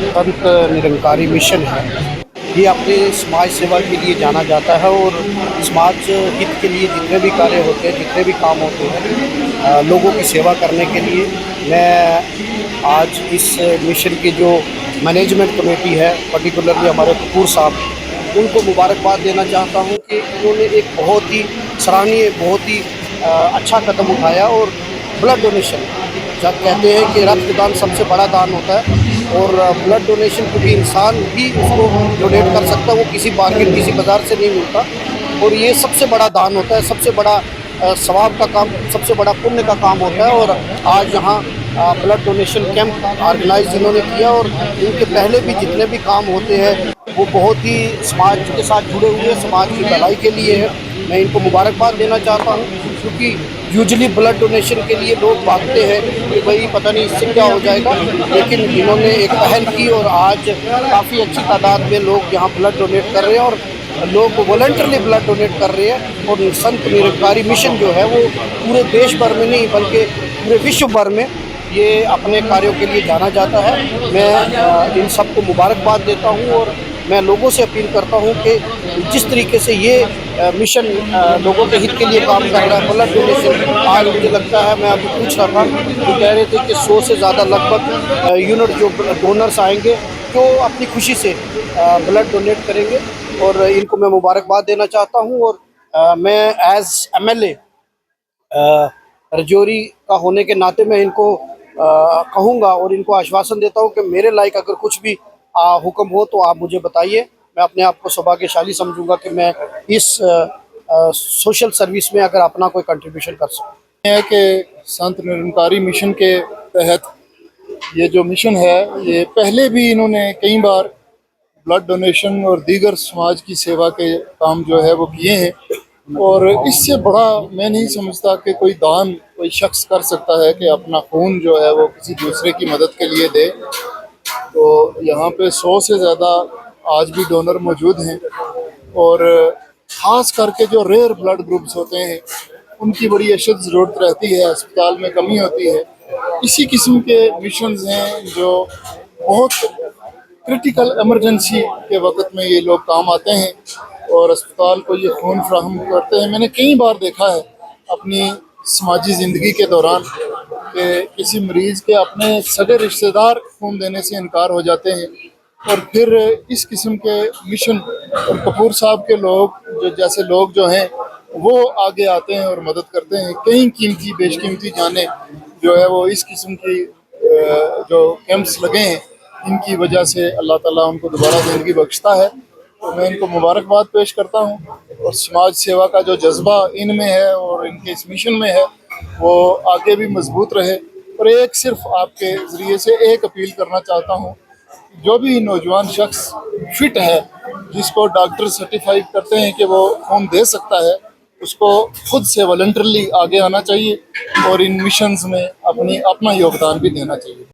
Sant Nirankari mission है, ये अपने समाज सेवा के लिए जाना जाता है और समाज हित के लिए जितने भी कार्य होते हैं, जितने भी काम होते हैं, लोगों की सेवा करने के लिए मैं आज इस मिशन की जो मैनेजमेंट कमेटी है, पर्टिकुलरली हमारे कपूर साहब, उनको मुबारकबाद देना चाहता हूँ कि उन्होंने एक बहुत ही सराहनीय, बहुत ही अच्छा कदम उठाया। और ब्लड डोनेशन, जब कहते हैं कि रक्तदान सबसे बड़ा दान होता है और ब्लड डोनेशन कोई इंसान भी उसको डोनेट कर सकता है, वो किसी मार्केट, किसी बाज़ार से नहीं मिलता। और ये सबसे बड़ा दान होता है, सबसे बड़ा सवाब का काम, सबसे बड़ा पुण्य का काम होता है। और आज यहाँ ब्लड डोनेशन कैंप ऑर्गेनाइज इन्होंने किया और इनके पहले भी जितने भी काम होते हैं वो बहुत ही समाज के साथ जुड़े हुए, समाज की भलाई के लिए है। मैं इनको मुबारकबाद देना चाहता हूँ, क्योंकि यूजुअली ब्लड डोनेशन के लिए लोग भागते हैं कि भाई पता नहीं इससे क्या हो जाएगा, लेकिन इन्होंने एक पहल की और आज काफ़ी अच्छी तादाद में लोग यहाँ ब्लड डोनेट कर रहे हैं और लोग वॉलंटरली ब्लड डोनेट कर रहे हैं। और संत निरंकारी मिशन जो है वो पूरे देश भर में नहीं बल्कि पूरे विश्व भर में ये अपने कार्यों के लिए जाना जाता है। मैं इन सबको मुबारकबाद देता हूँ और मैं लोगों से अपील करता हूँ कि जिस तरीके से ये मिशन लोगों के हित के लिए काम कर रहा है, ब्लड डोनेशन, आज मुझे लगता है, मैं अभी पूछ रहा था तो कह रहे थे कि 100 से ज़्यादा लगभग यूनिट जो डोनर्स आएंगे जो अपनी खुशी से ब्लड डोनेट करेंगे और इनको मैं मुबारकबाद देना चाहता हूँ। और मैं एज MLA रजौरी का होने के नाते मैं इनको कहूँगा और इनको आश्वासन देता हूँ कि मेरे लायक अगर कुछ भी हुक्म हो तो आप मुझे बताइए। मैं अपने आप को सौभाग्यशाली समझूंगा कि मैं इस सोशल सर्विस में अगर अपना कोई कंट्रीब्यूशन कर सकूँ। है कि संत निरंकारी मिशन के तहत ये जो मिशन है, ये पहले भी इन्होंने कई बार ब्लड डोनेशन और दीगर समाज की सेवा के काम जो है वो किए हैं। और इससे बड़ा मैं नहीं समझता कि कोई दान कोई शख्स कर सकता है कि अपना खून जो है वो किसी दूसरे की मदद के लिए दे। तो यहाँ पे 100 से ज़्यादा आज भी डोनर मौजूद हैं और ख़ास करके जो रेयर ब्लड ग्रुप्स होते हैं उनकी बड़ी अशद ज़रूरत रहती है, अस्पताल में कमी होती है। इसी किस्म के मिशंस हैं जो बहुत क्रिटिकल इमरजेंसी के वक्त में ये लोग काम आते हैं और अस्पताल को ये खून फ्राहम करते हैं। मैंने कई बार देखा है अपनी समाजी ज़िंदगी के दौरान कि किसी मरीज़ के अपने सगे रिश्तेदार खून देने से इनकार हो जाते हैं और फिर इस किस्म के मिशन और कपूर साहब के लोग जैसे लोग जो हैं वो आगे आते हैं और मदद करते हैं। कई कीमती बेशकीमती जानें जो है वो इस किस्म की जो कैंप्स लगे हैं इनकी वजह से अल्लाह ताला उनको दोबारा ज़िंदगी बख्शता है। तो मैं इनको मुबारकबाद पेश करता हूँ और समाज सेवा का जो जज्बा इनमें है और इनके इस मिशन में है वो आगे भी मजबूत रहे। और एक सिर्फ आपके ज़रिए से एक अपील करना चाहता हूँ, जो भी नौजवान शख्स फिट है, जिसको डॉक्टर सर्टिफाइड करते हैं कि वो खून दे सकता है, उसको खुद से वॉलंटरली आगे आना चाहिए और इन मिशंस में अपना योगदान भी देना चाहिए।